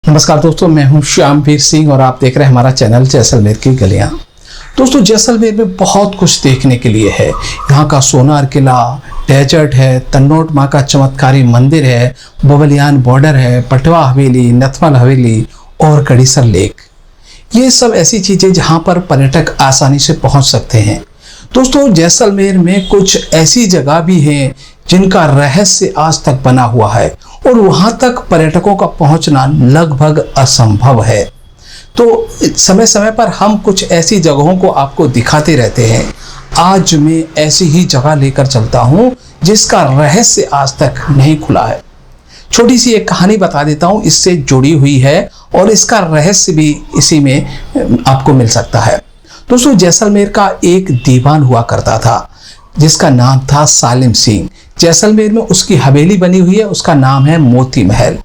नमस्कार दोस्तों, मैं हूं श्यामवीर सिंह और आप देख रहे हैं हमारा चैनल जैसलमेर की गलियां। दोस्तों, जैसलमेर में बहुत कुछ देखने के लिए है। यहाँ का सोनार किला, डेजर्ट है, तन्नोट माँ का चमत्कारी मंदिर है, बबलियान बॉर्डर है, पटवा हवेली, नथमल हवेली और गड़ीसर लेक। ये सब ऐसी चीज़ें जहाँ पर पर्यटक आसानी से पहुँच सकते हैं। दोस्तों, जैसलमेर में कुछ ऐसी जगह भी हैं जिनका रहस्य आज तक बना हुआ है और वहाँ तक पर्यटकों का पहुँचना लगभग असंभव है। तो समय समय पर हम कुछ ऐसी जगहों को आपको दिखाते रहते हैं। आज मैं ऐसी ही जगह लेकर चलता हूँ जिसका रहस्य आज तक नहीं खुला है। छोटी सी एक कहानी बता देता हूँ, इससे जुड़ी हुई है और इसका रहस्य भी इसी में आपको मिल सकता है। दोस्तों, जैसलमेर का एक दीवान हुआ करता था जिसका नाम था सालिम सिंह। जैसलमेर में उसकी हवेली बनी हुई है, उसका नाम है मोती महल।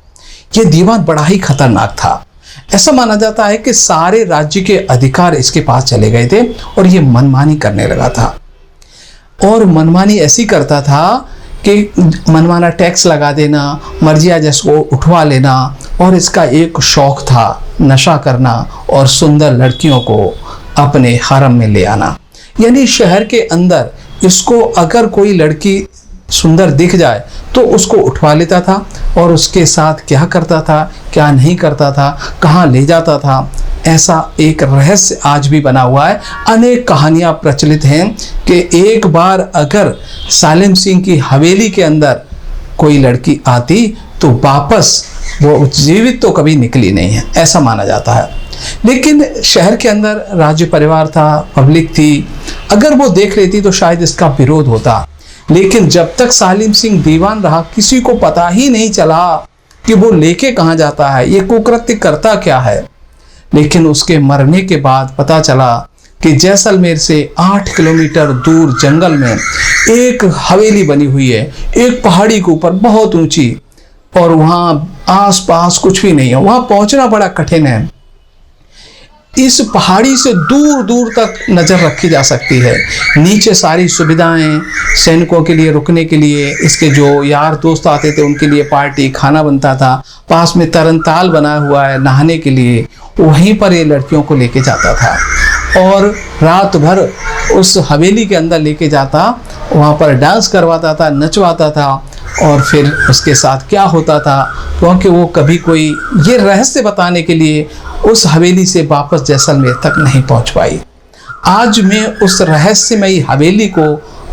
ये दीवान बड़ा ही खतरनाक था। ऐसा माना जाता है कि सारे राज्य के अधिकार इसके पास चले गए थे और ये मनमानी करने लगा था। और मनमानी ऐसी करता था कि मनमाना टैक्स लगा देना, मर्जिया जैसको उठवा लेना, और इसका एक शौक था नशा करना और सुंदर लड़कियों को अपने हरम में ले आना। यानी शहर के अंदर इसको अगर कोई लड़की सुंदर दिख जाए तो उसको उठवा लेता था और उसके साथ क्या करता था, क्या नहीं करता था, कहाँ ले जाता था, ऐसा एक रहस्य आज भी बना हुआ है। अनेक कहानियाँ प्रचलित हैं कि एक बार अगर सालिम सिंह की हवेली के अंदर कोई लड़की आती तो वापस वो जीवित तो कभी निकली नहीं है, ऐसा माना जाता है। लेकिन शहर के अंदर राज्य परिवार था, पब्लिक थी, अगर वो देख लेती तो शायद इसका विरोध होता। लेकिन जब तक सालिम सिंह दीवान रहा किसी को पता ही नहीं चला कि वो लेके कहाँ जाता है, ये कुकृत्य करता क्या है। लेकिन उसके मरने के बाद पता चला कि जैसलमेर से 8 किलोमीटर दूर जंगल में एक हवेली बनी हुई है, एक पहाड़ी के ऊपर बहुत ऊंची, और वहाँ आसपास कुछ भी नहीं है, वहाँ पहुँचना बड़ा कठिन है। इस पहाड़ी से दूर दूर तक नज़र रखी जा सकती है। नीचे सारी सुविधाएं, सैनिकों के लिए रुकने के लिए, इसके जो यार दोस्त आते थे उनके लिए पार्टी, खाना बनता था। पास में तरनताल बना हुआ है नहाने के लिए, वहीं पर ये लड़कियों को लेके जाता था और रात भर उस हवेली के अंदर लेके जाता, वहाँ पर डांस करवाता था, नचवाता था, और फिर उसके साथ क्या होता था, क्योंकि वो कभी कोई ये रहस्य बताने के लिए उस हवेली से वापस जैसलमेर तक नहीं पहुंच पाई। आज मैं उस रहस्यमयी हवेली को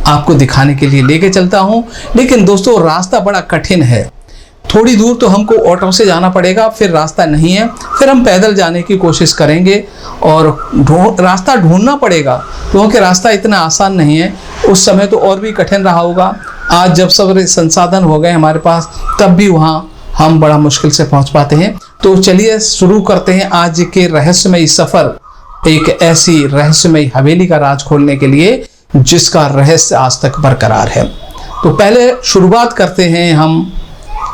आपको दिखाने के लिए लेके चलता हूं। लेकिन दोस्तों, रास्ता बड़ा कठिन है। थोड़ी दूर तो हमको ऑटो से जाना पड़ेगा, फिर रास्ता नहीं है, फिर हम पैदल जाने की कोशिश करेंगे और रास्ता ढूंढना पड़ेगा, क्योंकि रास्ता इतना आसान नहीं है। उस समय तो और भी कठिन रहा होगा। आज जब सब संसाधन हो गए हमारे पास, तब भी वहाँ हम बड़ा मुश्किल से पहुँच पाते हैं। तो चलिए शुरू करते हैं आज के रहस्यमयी सफ़र, एक ऐसी रहस्यमयी हवेली का राज खोलने के लिए जिसका रहस्य आज तक बरकरार है। तो पहले शुरुआत करते हैं हम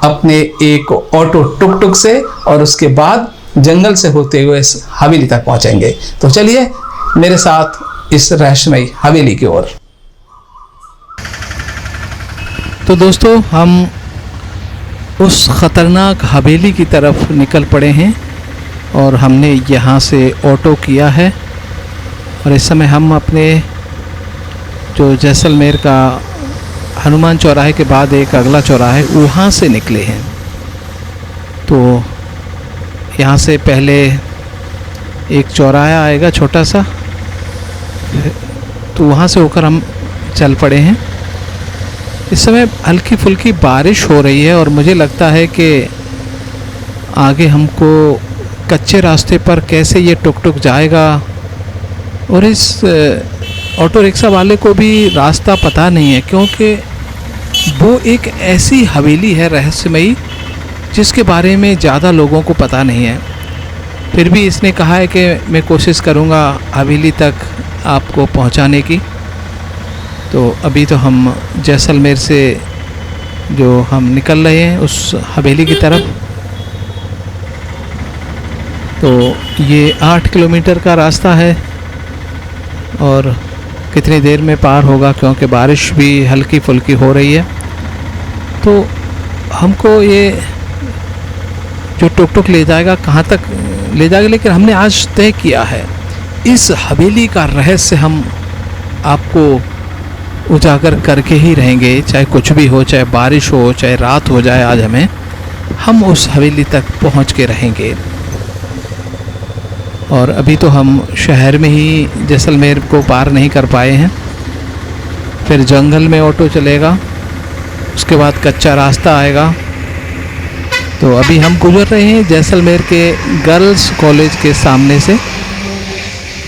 अपने एक ऑटो टुक टुक से, और उसके बाद जंगल से होते हुए इस हवेली तक पहुंचेंगे। तो चलिए मेरे साथ इस रहस्यमयी हवेली की ओर। तो दोस्तों, हम उस ख़तरनाक हवेली की तरफ निकल पड़े हैं और हमने यहाँ से ऑटो किया है और इस समय हम अपने जो जैसलमेर का हनुमान चौराहे के बाद एक अगला चौराहा है, वहाँ से निकले हैं। तो यहाँ से पहले एक चौराहा आएगा छोटा सा, तो वहाँ से होकर हम चल पड़े हैं। इस समय हल्की फुल्की बारिश हो रही है और मुझे लगता है कि आगे हमको कच्चे रास्ते पर कैसे ये टुक टुक जाएगा, और इस ऑटो रिक्शा वाले को भी रास्ता पता नहीं है, क्योंकि वो एक ऐसी हवेली है रहस्यमयी जिसके बारे में ज़्यादा लोगों को पता नहीं है। फिर भी इसने कहा है कि मैं कोशिश करूँगा हवेली तक आपको पहुँचाने की। तो अभी तो हम जैसलमेर से जो हम निकल रहे हैं उस हवेली की तरफ। तो ये 8 किलोमीटर का रास्ता है और कितनी देर में पार होगा, क्योंकि बारिश भी हल्की फुल्की हो रही है। तो हमको ये जो टुक टुक ले जाएगा कहाँ तक ले जाएगा, लेकिन हमने आज तय किया है इस हवेली का रहस्य हम आपको उजागर करके ही रहेंगे, चाहे कुछ भी हो, चाहे बारिश हो, चाहे रात हो जाए। आज हम उस हवेली तक पहुंच के रहेंगे। और अभी तो हम शहर में ही जैसलमेर को पार नहीं कर पाए हैं, फिर जंगल में ऑटो चलेगा, उसके बाद कच्चा रास्ता आएगा। तो अभी हम गुजर रहे हैं जैसलमेर के गर्ल्स कॉलेज के सामने से।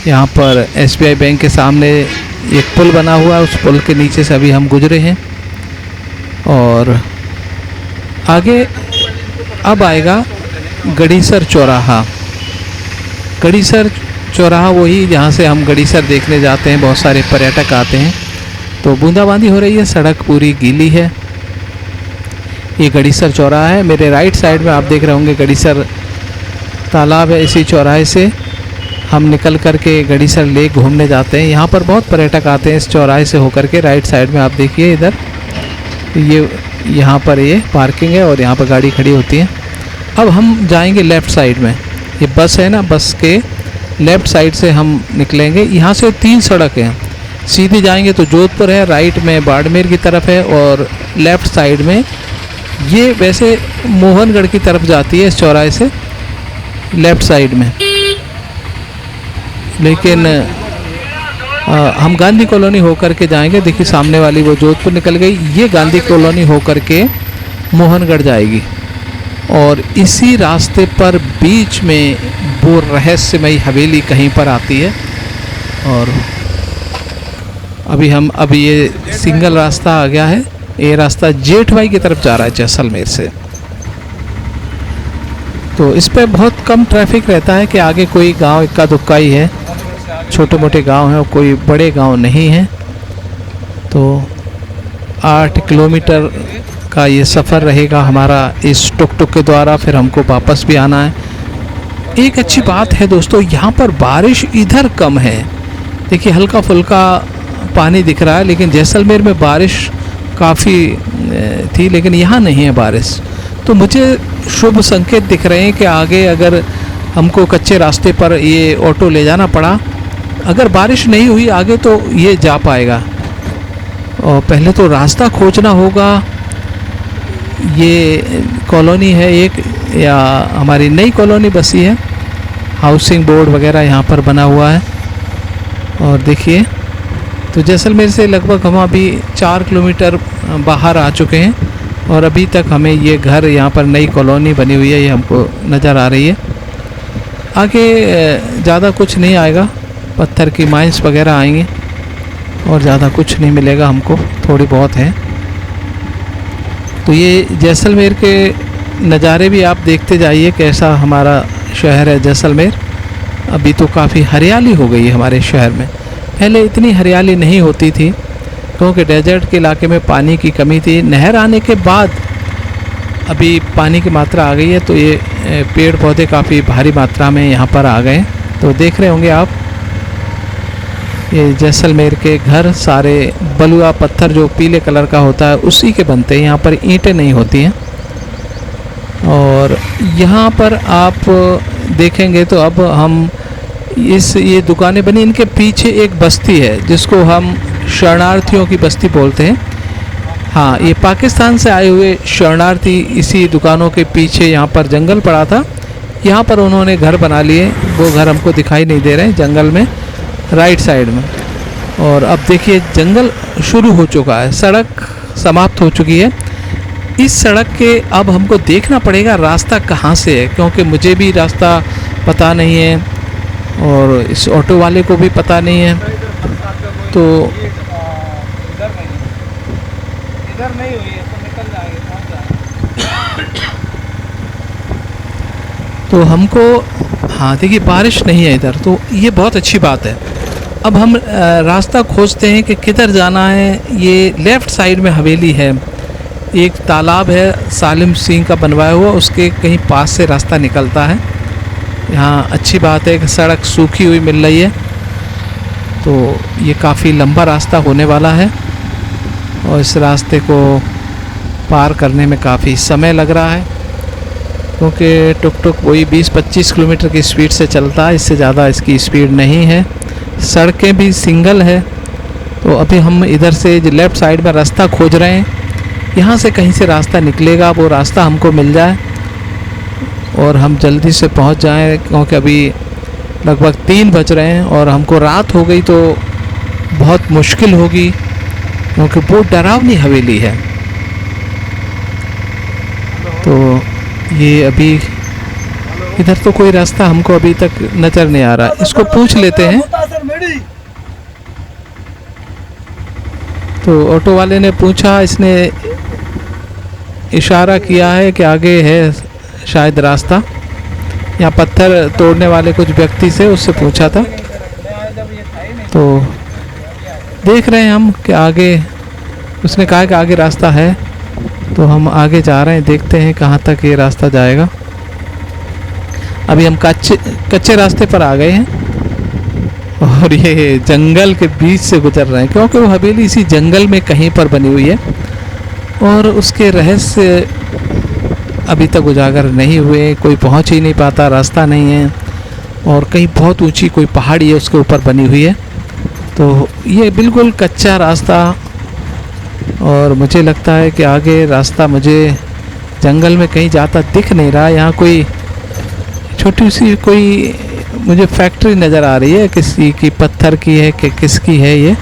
यहाँ पर SBI बैंक के सामने एक पुल बना हुआ है, उस पुल के नीचे से अभी हम गुजरे हैं। और आगे अब आएगा गढ़ीसर चौराहा। गढ़ीसर चौराहा वही जहाँ से हम गढ़ीसर देखने जाते हैं, बहुत सारे पर्यटक आते हैं। तो बूंदाबांदी हो रही है, सड़क पूरी गीली है। ये गढ़ीसर चौराहा है। मेरे राइट साइड में आप देख रहे होंगे गढ़ीसर तालाब है। इसी चौराहे से हम निकल कर के गढ़ीसर लेक घूमने जाते हैं। यहाँ पर बहुत पर्यटक आते हैं इस चौराहे से होकर के। राइट साइड में आप देखिए इधर, ये यहाँ पर ये पार्किंग है और यहाँ पर गाड़ी खड़ी होती है। अब हम जाएंगे लेफ़्ट साइड में, ये बस है ना, बस के लेफ़्ट साइड से हम निकलेंगे। यहाँ से 3 सड़क हैं, सीधी जाएंगे तो जोधपुर है, राइट में बाड़मेर की तरफ है और लेफ़्ट साइड में ये वैसे मोहनगढ़ की तरफ जाती है इस चौराहे से लेफ़्ट साइड में। लेकिन हम गांधी कॉलोनी होकर के जाएंगे। देखिए सामने वाली वो जोधपुर निकल गई, ये गांधी कॉलोनी होकर के मोहनगढ़ जाएगी। और इसी रास्ते पर बीच में वो रहस्यमयी हवेली कहीं पर आती है। और अभी ये सिंगल रास्ता आ गया है। ये रास्ता जेठवाई की तरफ जा रहा है जैसलमेर से। तो इस पे बहुत कम ट्रैफिक रहता है कि आगे कोई गांव इक्का दुक्का ही है, छोटे मोटे गांव हैं और कोई बड़े गांव नहीं है। तो 8 किलोमीटर का ये सफ़र रहेगा हमारा इस टुक टुक के द्वारा, फिर हमको वापस भी आना है। एक अच्छी बात है दोस्तों, यहाँ पर बारिश इधर कम है। देखिए हल्का फुल्का पानी दिख रहा है, लेकिन जैसलमेर में बारिश काफ़ी थी, लेकिन यहाँ नहीं है बारिश। तो मुझे शुभ संकेत दिख रहे हैं कि आगे अगर हमको कच्चे रास्ते पर ये ऑटो ले जाना पड़ा, अगर बारिश नहीं हुई आगे तो ये जा पाएगा। और पहले तो रास्ता खोजना होगा। ये कॉलोनी है एक, या हमारी नई कॉलोनी बसी है, हाउसिंग बोर्ड वगैरह यहाँ पर बना हुआ है। और देखिए तो जैसलमेर से लगभग हम अभी 4 किलोमीटर बाहर आ चुके हैं और अभी तक हमें ये घर, यहाँ पर नई कॉलोनी बनी हुई है, ये हमको नज़र आ रही है। आगे ज़्यादा कुछ नहीं आएगा, पत्थर की माइंस वगैरह आएंगे और ज़्यादा कुछ नहीं मिलेगा हमको, थोड़ी बहुत है। तो ये जैसलमेर के नज़ारे भी आप देखते जाइए, कैसा हमारा शहर है जैसलमेर। अभी तो काफ़ी हरियाली हो गई है हमारे शहर में, पहले इतनी हरियाली नहीं होती थी क्योंकि डेजर्ट के इलाके में पानी की कमी थी। नहर आने के बाद अभी पानी की मात्रा आ गई है, तो ये पेड़ पौधे काफ़ी भारी मात्रा में यहाँ पर आ गए। तो देख रहे होंगे आप ये जैसलमेर के घर सारे बलुआ पत्थर जो पीले कलर का होता है उसी के बनते हैं, यहाँ पर ईंटें नहीं होती हैं। और यहाँ पर आप देखेंगे तो अब हम ये दुकानें बनी, इनके पीछे एक बस्ती है जिसको हम शरणार्थियों की बस्ती बोलते हैं। हाँ, ये पाकिस्तान से आए हुए शरणार्थी इसी दुकानों के पीछे, यहाँ पर जंगल पड़ा था, यहाँ पर उन्होंने घर बना लिए। वो घर हमको दिखाई नहीं दे रहे हैं जंगल में, राइट साइड में। और अब देखिए जंगल शुरू हो चुका है, सड़क समाप्त हो चुकी है। इस सड़क के अब हमको देखना पड़ेगा रास्ता कहाँ से है, क्योंकि मुझे भी रास्ता पता नहीं है और इस ऑटो वाले को भी पता नहीं है। तो इधर नहीं हुई है तो निकल जाएंगे। तो हमको, हाँ देखिए बारिश नहीं है इधर, तो ये बहुत अच्छी बात है। अब हम रास्ता खोजते हैं कि किधर जाना है। ये लेफ़्ट साइड में हवेली है, एक तालाब है सालिम सिंह का बनवाया हुआ, उसके कहीं पास से रास्ता निकलता है। यहाँ अच्छी बात है कि सड़क सूखी हुई मिल रही है, तो ये काफ़ी लंबा रास्ता होने वाला है और इस रास्ते को पार करने में काफ़ी समय लग रहा है। क्योंकि टुक टुक वही 20-25 किलोमीटर की स्पीड से चलता है, इससे ज़्यादा इसकी स्पीड नहीं है। सड़कें भी सिंगल है। तो अभी हम इधर से लेफ़्ट साइड में रास्ता खोज रहे हैं, यहाँ से कहीं से रास्ता निकलेगा, वो रास्ता हमको मिल जाए और हम जल्दी से पहुँच जाएँ, क्योंकि अभी लगभग 3 बज रहे हैं और हमको रात हो गई तो बहुत मुश्किल होगी, क्योंकि बहुत डरावनी हवेली है। तो ये अभी इधर तो कोई रास्ता हमको अभी तक नज़र नहीं आ रहा, इसको पूछ लेते हैं। तो ऑटो वाले ने पूछा, इसने इशारा किया है कि आगे है शायद रास्ता। यहाँ पत्थर तोड़ने वाले कुछ व्यक्ति से उससे पूछा था, तो देख रहे हैं हम कि आगे, उसने कहा कि आगे रास्ता है, तो हम आगे जा रहे हैं, देखते हैं कहाँ तक ये रास्ता जाएगा। अभी हम कच्चे रास्ते पर आ गए हैं और ये जंगल के बीच से गुजर रहे हैं, क्योंकि वो हवेली इसी जंगल में कहीं पर बनी हुई है और उसके रहस्य अभी तक उजागर नहीं हुए, कोई पहुंच ही नहीं पाता, रास्ता नहीं है और कहीं बहुत ऊंची कोई पहाड़ी है उसके ऊपर बनी हुई है। तो ये बिल्कुल कच्चा रास्ता और मुझे लगता है कि आगे रास्ता मुझे जंगल में कहीं जाता दिख नहीं रहा। यहाँ कोई छोटी सी कोई मुझे फैक्ट्री नज़र आ रही है, किसी की पत्थर की है कि किसकी है ये।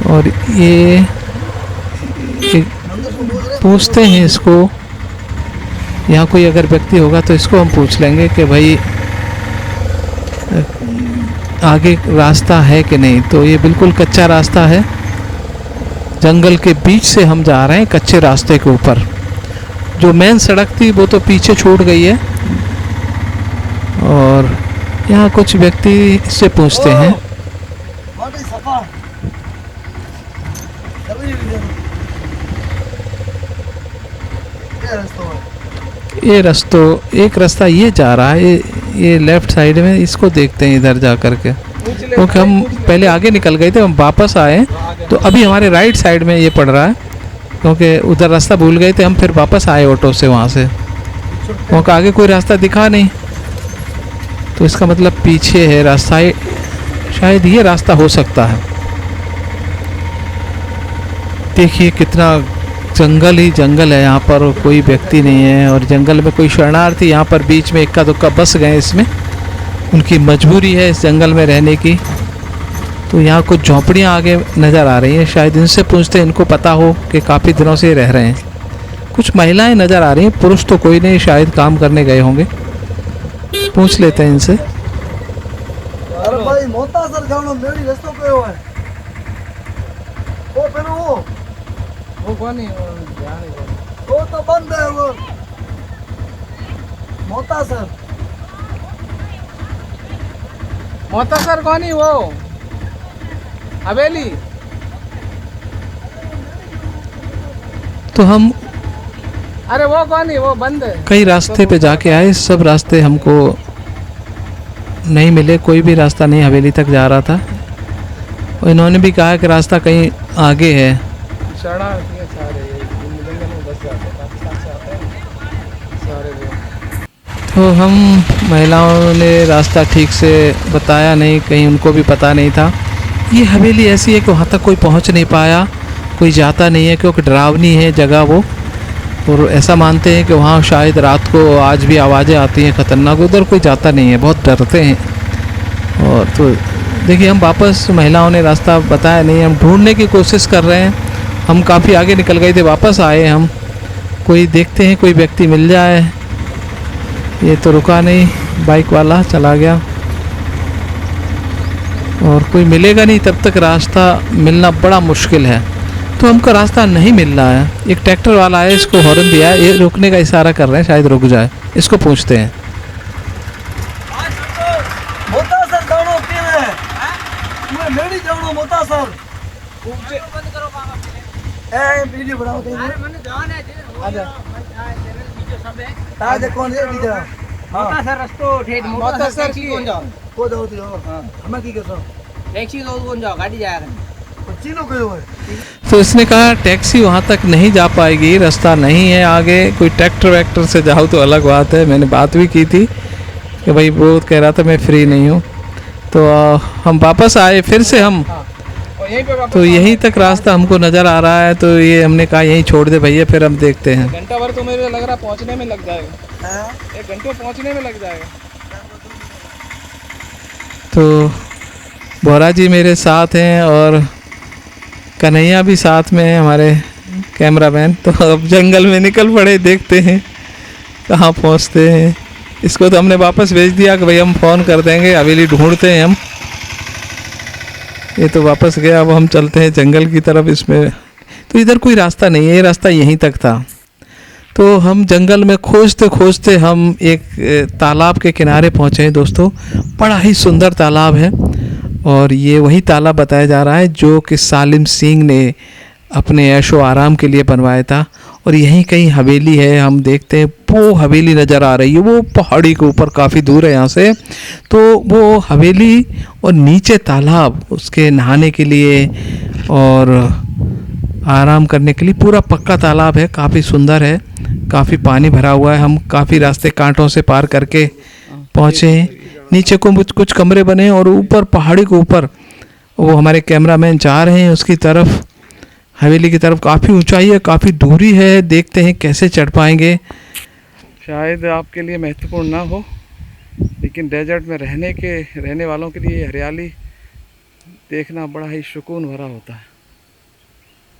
और ये पूछते हैं इसको, यहाँ कोई अगर व्यक्ति होगा तो इसको हम पूछ लेंगे कि भाई आगे रास्ता है कि नहीं। तो ये बिल्कुल कच्चा रास्ता है, जंगल के बीच से हम जा रहे हैं कच्चे रास्ते के ऊपर। जो मेन सड़क थी वो तो पीछे छूट गई है और यहाँ कुछ व्यक्ति इससे पूछते हैं। ये एक रास्ता ये जा रहा है, ये लेफ्ट साइड में, इसको देखते हैं इधर जा कर के, क्योंकि हम पहले आगे निकल गए थे, हम वापस आए तो अभी हमारे राइट साइड में ये पड़ रहा है, क्योंकि उधर रास्ता भूल गए थे, हम फिर वापस आए ऑटो से वहाँ से, क्योंकि आगे कोई रास्ता दिखा नहीं। तो इसका मतलब पीछे है रास्ता, शायद ये रास्ता हो सकता है। देखिए कितना जंगल ही जंगल है, यहाँ पर कोई व्यक्ति नहीं है और जंगल में कोई शरणार्थी यहाँ पर बीच में इक्का दुक्का बस गए, इसमें उनकी मजबूरी है इस जंगल में रहने की। तो यहाँ कुछ झोंपड़ियाँ आगे नज़र आ रही हैं, शायद इनसे पूछते हैं, इनको पता हो कि काफ़ी दिनों से रह रहे हैं। कुछ महिलाएं नज़र आ रही हैं, पुरुष तो कोई नहीं, शायद काम करने गए होंगे, पूछ लेते हैं इनसे। अरे भाई मोता सर जानो मेरी रास्ता पे हो है वो फिर वो कौन है वो तो बंद है वो मोता सर कौन है वो हवेली। तो हम अरे वो कौन है वो बंद है। कई रास्ते पे जाके आए, सब रास्ते हमको नहीं मिले, कोई भी रास्ता नहीं हवेली तक जा रहा था। और इन्होंने भी कहा कि रास्ता कहीं आगे है। तो हम महिलाओं ने रास्ता ठीक से बताया नहीं, कहीं उनको भी पता नहीं था। ये हवेली ऐसी है कि वहाँ तक कोई पहुँच नहीं पाया, कोई जाता नहीं है, क्योंकि डरावनी है जगह वो। और ऐसा मानते हैं कि वहाँ शायद रात को आज भी आवाज़ें आती हैं ख़तरनाक, उधर कोई जाता नहीं है, बहुत डरते हैं। और तो देखिए हम वापस, महिलाओं ने रास्ता बताया नहीं, हम ढूंढने की कोशिश कर रहे हैं। हम काफ़ी आगे निकल गए थे, वापस आए हम, कोई देखते हैं कोई व्यक्ति मिल जाए। ये तो रुका नहीं, बाइक वाला चला गया और कोई मिलेगा नहीं, तब तक रास्ता मिलना बड़ा मुश्किल है। तो हमको रास्ता नहीं मिल रहा है। एक ट्रैक्टर वाला है, इसको हॉर्न दिया है, ये रुकने का इशारा कर रहे हैं, शायद रुक जाए। इसको पूछते हैं। मोता सर जानो क्यों है मैं मेरी जानो मोता सर ए वीडियो बनाओ कहीं। अरे मैंने जान है आजा ताजे कौन है वीडियो मोता सर रस्तो ठेठ मोता सर की कौन जाओ को जाओ तो हां हमें की कर सो टैक्सी तो कौन जाओ गाड़ी जाया कर चीनो कयो है। तो इसने कहा टैक्सी वहाँ तक नहीं जा पाएगी, रास्ता नहीं है आगे, कोई ट्रैक्टर वैक्टर से जाओ तो अलग बात है। मैंने बात भी की थी कि भाई वो कह रहा था मैं फ्री नहीं हूँ। तो हम वापस आए फिर से हम, और यहीं पे तो यहीं तक रास्ता हमको नज़र आ रहा है। तो ये हमने कहा यहीं छोड़ दे भैया, फिर हम देखते हैं। घंटा भर तो मुझे लग रहा पहुंचने में लग जाएगा, 1 घंटे पहुंचने में लग जाएगा। तो बोरा जी मेरे साथ हैं और कन्हैया भी साथ में है हमारे कैमरामैन। तो अब जंगल में निकल पड़े, देखते हैं कहाँ पहुँचते हैं। इसको तो हमने वापस भेज दिया कि भाई हम फ़ोन कर देंगे, हवेली ढूंढते हैं हम। ये तो वापस गया, अब हम चलते हैं जंगल की तरफ। इसमें तो इधर कोई रास्ता नहीं है, ये रास्ता यहीं तक था। तो हम जंगल में खोजते खोजते हम एक तालाब के किनारे पहुँचे हैं दोस्तों। बड़ा ही सुंदर तालाब है और ये वही तालाब बताया जा रहा है जो कि सालिम सिंह ने अपने ऐशो आराम के लिए बनवाया था। और यहीं कहीं हवेली है, हम देखते हैं वो हवेली नज़र आ रही है, वो पहाड़ी के ऊपर काफ़ी दूर है यहाँ से। तो वो हवेली और नीचे तालाब, उसके नहाने के लिए और आराम करने के लिए पूरा पक्का तालाब है, काफ़ी सुंदर है, काफ़ी पानी भरा हुआ है। हम काफ़ी रास्ते कांटों से पार करके पहुँचे हैं। नीचे को कुछ कमरे बने और ऊपर पहाड़ी के ऊपर वो हमारे कैमरामैन जा रहे हैं उसकी तरफ, हवेली की तरफ। काफ़ी ऊंचाई है, काफ़ी दूरी है, देखते हैं कैसे चढ़ पाएंगे। शायद आपके लिए महत्वपूर्ण ना हो, लेकिन डेजर्ट में रहने वालों के लिए हरियाली देखना बड़ा ही सुकून भरा होता है।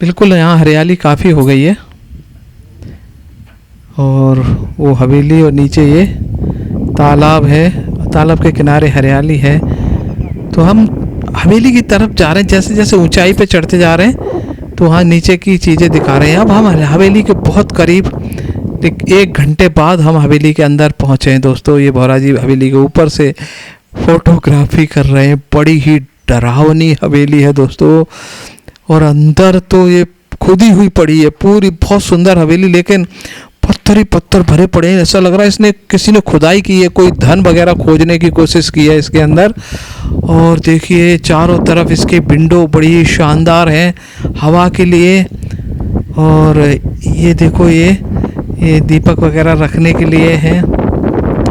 बिल्कुल, यहाँ हरियाली काफ़ी हो गई है और वो हवेली और नीचे ये तालाब है, तालाब के किनारे हरियाली है। तो हम हवेली की तरफ जा रहे हैं, जैसे जैसे ऊंचाई पे चढ़ते जा रहे हैं तो वहाँ नीचे की चीज़ें दिखा रहे हैं। अब हम हवेली के बहुत करीब 1 घंटे बाद हम हवेली के अंदर पहुँचे हैं दोस्तों। ये बोरा जी हवेली के ऊपर से फोटोग्राफी कर रहे हैं। बड़ी ही डरावनी हवेली है दोस्तों और अंदर तो ये खुदी हुई पड़ी है पूरी, बहुत सुंदर हवेली, लेकिन पत्थर ही पत्थर भरे पड़े हैं। ऐसा लग रहा है इसने किसी ने खुदाई की है, कोई धन वगैरह खोजने की कोशिश की है इसके अंदर। और देखिए चारों तरफ इसके विंडो बड़ी शानदार हैं हवा के लिए। और ये देखो ये दीपक वगैरह रखने के लिए हैं,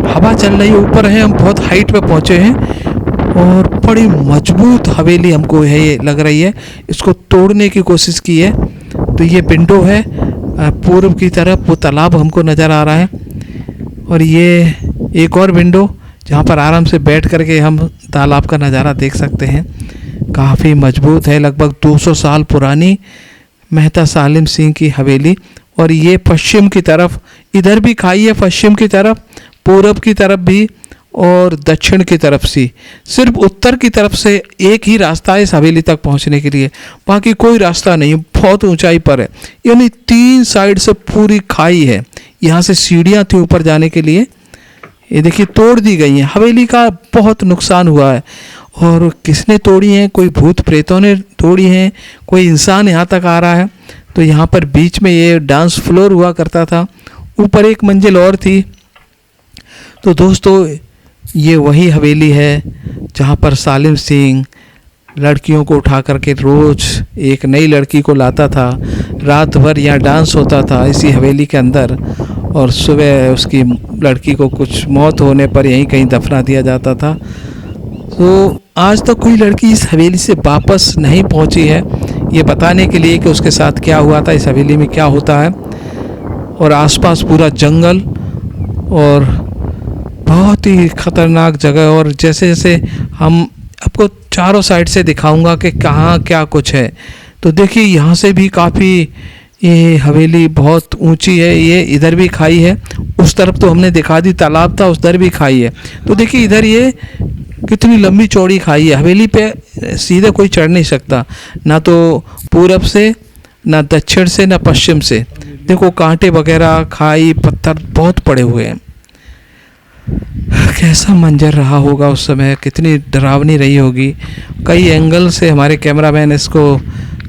हवा चल रही है। ऊपर है, हम बहुत हाइट पे पहुँचे हैं और बड़ी मजबूत हवेली हमको है ये लग रही है। इसको तोड़ने की कोशिश की है। तो ये विंडो है पूर्व की तरफ, वो तालाब हमको नज़र आ रहा है। और ये एक और विंडो जहाँ पर आराम से बैठ करके हम तालाब का नज़ारा देख सकते हैं। काफ़ी मजबूत है, लगभग 200 साल पुरानी मेहता सालिम सिंह की हवेली। और ये पश्चिम की तरफ, इधर भी खाई है पश्चिम की तरफ, पूरब की तरफ भी और दक्षिण की तरफ से। सिर्फ उत्तर की तरफ से एक ही रास्ता है इस हवेली तक पहुंचने के लिए, बाकी कोई रास्ता नहीं। बहुत ऊंचाई पर है, यानी 3 साइड से पूरी खाई है। यहाँ से सीढ़ियाँ थी ऊपर जाने के लिए, ये देखिए तोड़ दी गई हैं। हवेली का बहुत नुकसान हुआ है। और किसने तोड़ी हैं? कोई भूत प्रेतों ने तोड़ी हैं, कोई इंसान यहाँ तक आ रहा है। तो यहाँ पर बीच में ये डांस फ्लोर हुआ करता था, ऊपर एक मंजिल और थी। तो दोस्तों ये वही हवेली है जहाँ पर सालिम सिंह लड़कियों को उठा करके रोज़ एक नई लड़की को लाता था। रात भर यहाँ डांस होता था इसी हवेली के अंदर और सुबह उसकी लड़की को कुछ मौत होने पर यहीं कहीं दफना दिया जाता था। तो आज तक कोई लड़की इस हवेली से वापस नहीं पहुंची है ये बताने के लिए कि उसके साथ क्या हुआ था, इस हवेली में क्या होता है। और आसपास पूरा जंगल और बहुत ही ख़तरनाक जगह। और जैसे जैसे हम आपको चारों साइड से दिखाऊंगा कि कहाँ क्या कुछ है। तो देखिए यहाँ से भी काफ़ी ये हवेली बहुत ऊंची है। ये इधर भी खाई है, उस तरफ तो हमने दिखा दी तालाब था, उधर भी खाई है। तो देखिए इधर ये कितनी लंबी चौड़ी खाई है। हवेली पे सीधे कोई चढ़ नहीं सकता, ना तो पूरब से, ना दक्षिण से, ना पश्चिम से। देखो कांटे वगैरह, खाई, पत्थर बहुत पड़े हुए हैं। कैसा मंजर रहा होगा उस समय, कितनी डरावनी रही होगी। कई एंगल से हमारे कैमरामैन इसको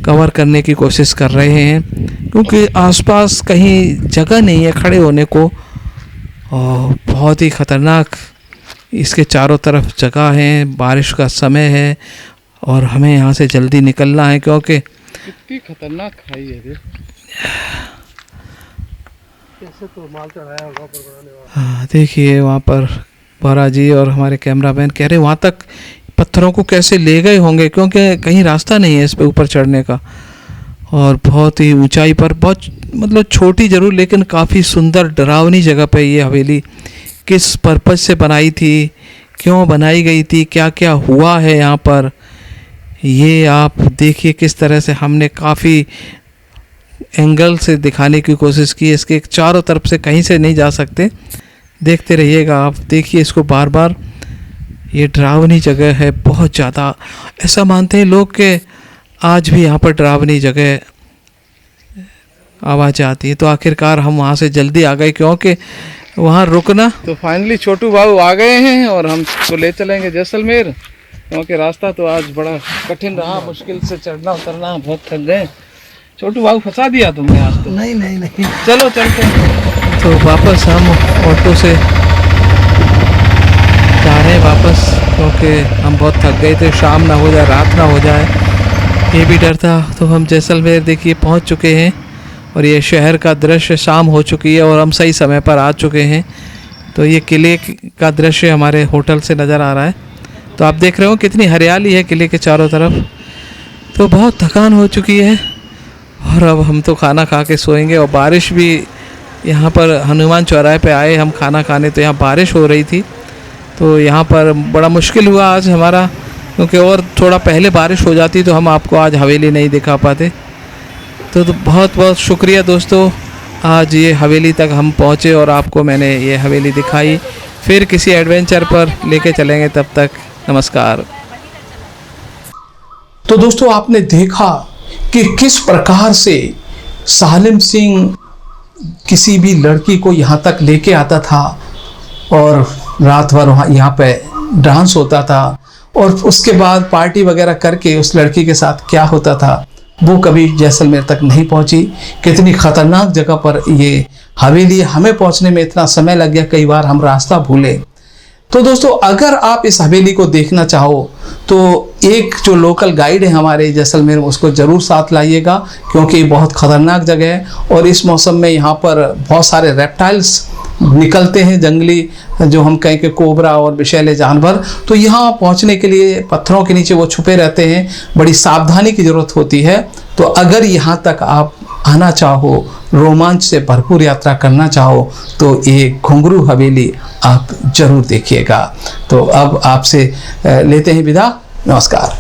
कवर करने की कोशिश कर रहे हैं क्योंकि आसपास कहीं जगह नहीं है खड़े होने को। और बहुत ही ख़तरनाक इसके चारों तरफ जगह है। बारिश का समय है और हमें यहाँ से जल्दी निकलना है क्योंकि कितनी खतरनाक खाई है ये। कैसे तो माल चढ़ाया होगा ऊपर बनाने वाला। हाँ देखिए वहाँ पर बहरा जी और हमारे कैमरामैन कह रहे वहाँ तक पत्थरों को कैसे ले गए होंगे, क्योंकि कहीं रास्ता नहीं है इस पे ऊपर चढ़ने का। और बहुत ही ऊंचाई पर, बहुत मतलब छोटी ज़रूर लेकिन काफ़ी सुंदर डरावनी जगह पे ये हवेली किस पर्पज़ से बनाई थी, क्यों बनाई गई थी, क्या क्या हुआ है यहाँ पर, ये आप देखिए किस तरह से हमने काफ़ी एंगल से दिखाने की कोशिश की। इसके चारों तरफ से कहीं से नहीं जा सकते, देखते रहिएगा आप, देखिए इसको बार बार। ये डरावनी जगह है बहुत ज़्यादा, ऐसा मानते हैं लोग कि आज भी यहाँ पर डरावनी जगह आवाज़ आती है। तो आखिरकार हम वहाँ से जल्दी आ गए क्योंकि वहाँ रुकना। तो फाइनली छोटू बाबू आ गए हैं और हमको ले चलेंगे जैसलमेर, क्योंकि रास्ता तो आज बड़ा कठिन रहा, मुश्किल से चढ़ना उतरना, बहुत थक गए। छोटू बाबू फंसा दिया तुमने आज तो। नहीं नहीं नहीं, चलो चलते हैं। तो वापस हम ऑटो से जा रहे हैं वापस, क्योंकि हम बहुत थक गए थे, शाम ना हो जाए, रात ना हो जाए, ये भी डर था। तो हम जैसलमेर देखिए पहुंच चुके हैं और ये शहर का दृश्य, शाम हो चुकी है और हम सही समय पर आ चुके हैं। तो ये किले का दृश्य हमारे होटल से नज़र आ रहा है। तो आप देख रहे हो कितनी हरियाली है किले के चारों तरफ। तो बहुत थकान हो चुकी है और अब हम तो खाना खा के सोएंगे। और बारिश भी, यहाँ पर हनुमान चौराहे पे आए हम खाना खाने, तो यहाँ बारिश हो रही थी, तो यहाँ पर बड़ा मुश्किल हुआ आज हमारा, क्योंकि और थोड़ा पहले बारिश हो जाती तो हम आपको आज हवेली नहीं दिखा पाते। तो बहुत बहुत शुक्रिया दोस्तों, आज ये हवेली तक हम पहुँचे और आपको मैंने ये हवेली दिखाई। फिर किसी एडवेंचर पर लेके चलेंगे, तब तक नमस्कार। तो दोस्तों आपने देखा कि किस प्रकार से सालिम सिंह किसी भी लड़की को यहाँ तक लेके आता था और रात भर वहाँ यहाँ पे डांस होता था, और उसके बाद पार्टी वगैरह करके उस लड़की के साथ क्या होता था वो कभी जैसलमेर तक नहीं पहुँची। कितनी ख़तरनाक जगह पर ये हवेली, हमें पहुँचने में इतना समय लग गया, कई बार हम रास्ता भूले। तो दोस्तों अगर आप इस हवेली को देखना चाहो तो एक जो लोकल गाइड है हमारे जैसलमेर में, उसको ज़रूर साथ लाइएगा, क्योंकि ये बहुत ख़तरनाक जगह है और इस मौसम में यहाँ पर बहुत सारे रेप्टाइल्स निकलते हैं, जंगली, जो हम कहें कि कोबरा और विषैले जानवर। तो यहाँ पहुँचने के लिए पत्थरों के नीचे वो छुपे रहते हैं, बड़ी सावधानी की ज़रूरत होती है। तो अगर यहाँ तक आप आना चाहो, रोमांच से भरपूर यात्रा करना चाहो, तो ये घुंघरू हवेली आप ज़रूर देखिएगा। तो अब आपसे लेते हैं विदा, नमस्कार।